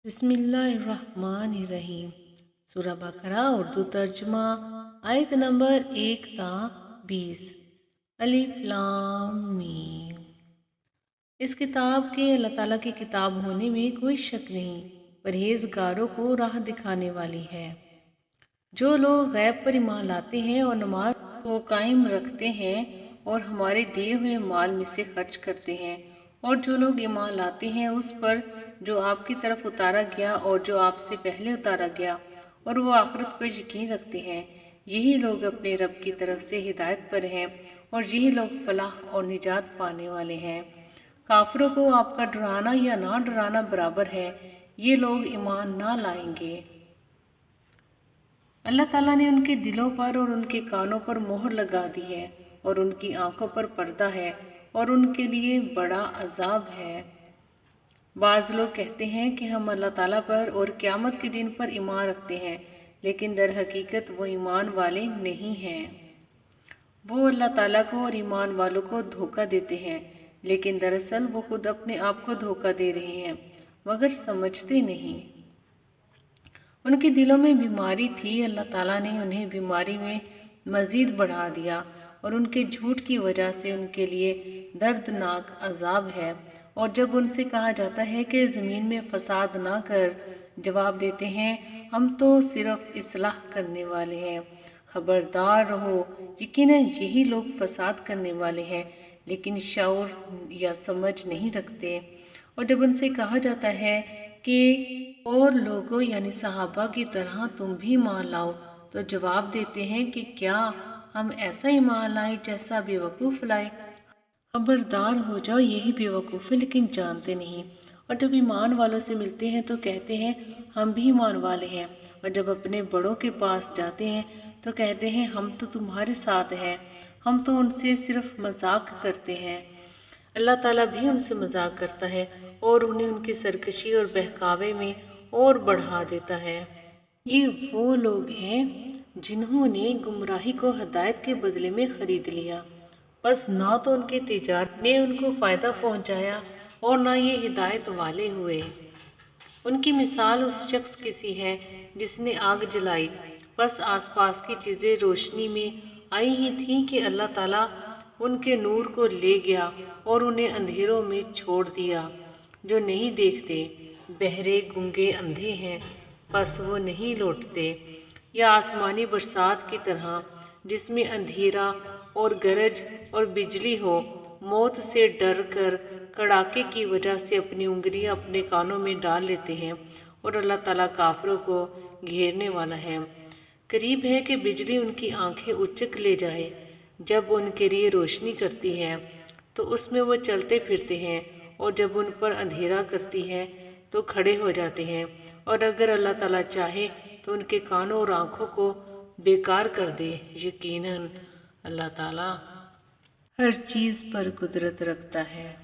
बिस्मिल्लाहिर्रहमानिर्रहीम। सूरह बकरा उर्दू तर्जमा आयत नंबर 1 ता 20। अलिफ लाम मीम। इस किताब के अल्लाह ताला की किताब होने में कोई शक नहीं, परहेजगारों को राह दिखाने वाली है। जो लोग गैब पर ईमान लाते हैं और नमाज को कायम रखते हैं और हमारे दिए हुए माल में से खर्च करते हैं, और जो लोग ईमान लाते हैं उस पर जो आपकी तरफ उतारा गया और जो आपसे पहले उतारा गया, और वो आखिरत पर यकीन रखते हैं, यही लोग अपने रब की तरफ से हिदायत पर हैं और यही लोग फलाह और निजात पाने वाले हैं। काफिरों को आपका डराना या ना डराना बराबर है, ये लोग ईमान ना लाएंगे। अल्लाह ताला ने उनके दिलों पर और उनके कानों पर मोहर लगा दी है और उनकी आंखों पर पर्दा है और उनके लिए बड़ा अजाब है। बाज़ लोग कहते हैं कि हम अल्लाह ताला पर और क़यामत के दिन पर ईमान रखते हैं, लेकिन दर हकीकत वो ईमान वाले नहीं हैं। वो अल्लाह ताला को और ईमान वालों को धोखा देते हैं, लेकिन दरअसल वो खुद अपने आप को धोखा दे रहे हैं, मगर समझते नहीं। उनके दिलों में बीमारी थी, अल्लाह ताला ने उन्हें बीमारी में मज़ीद बढ़ा दिया और उनके झूठ की वजह से उनके लिए दर्दनाक अजाब है। और जब उनसे कहा जाता है कि ज़मीन में फसाद ना कर, जवाब देते हैं हम तो सिर्फ इस्लाह करने वाले हैं। खबरदार रहो, यकीनन यही लोग फसाद करने वाले हैं, लेकिन शऊर या समझ नहीं रखते। और जब उनसे कहा जाता है कि और लोगों यानी सहाबा की तरह तुम भी ईमान लाओ, तो जवाब देते हैं कि क्या हम ऐसा ईमान लाएं जैसा बेवकूफ़ लाए। खबरदार हो जाओ, यही बेवकूफ़ है लेकिन जानते नहीं। और जब ईमान वालों से मिलते हैं तो कहते हैं हम भी ईमान वाले हैं, और जब अपने बड़ों के पास जाते हैं तो कहते हैं हम तो तुम्हारे साथ हैं, हम तो उनसे सिर्फ मजाक करते हैं। अल्लाह ताला भी उनसे मजाक करता है और उन्हें उनकी सरकशी और बहकावे में और बढ़ा देता है। ये वो लोग हैं जिन्होंने गुमराही को हदायत के बदले में खरीद लिया, बस ना तो उनके तिजारत ने उनको फ़ायदा पहुंचाया और ना ये हिदायत वाले हुए। उनकी मिसाल उस शख्स की सी है जिसने आग जलाई, बस आसपास की चीज़ें रोशनी में आई ही थीं कि अल्लाह ताला उनके नूर को ले गया और उन्हें अंधेरों में छोड़ दिया। जो नहीं देखते, बहरे गूंगे अंधे हैं, बस वो नहीं लौटते। या आसमानी बरसात की तरह जिसमें अंधेरा और गरज और बिजली हो, मौत से डर कर कड़ाके की वजह से अपनी उंगलियां अपने कानों में डाल लेते हैं, और अल्लाह ताला काफिरों को घेरने वाला है। करीब है कि बिजली उनकी आंखें उचक ले जाए। जब उनके लिए रोशनी करती है तो उसमें वो चलते फिरते हैं, और जब उन पर अंधेरा करती है तो खड़े हो जाते हैं। और अगर अल्लाह ताला चाहे तो उनके कानों और आँखों को बेकार कर दे। यकीनन अल्लाह ताला हर चीज़ पर कुदरत रखता है।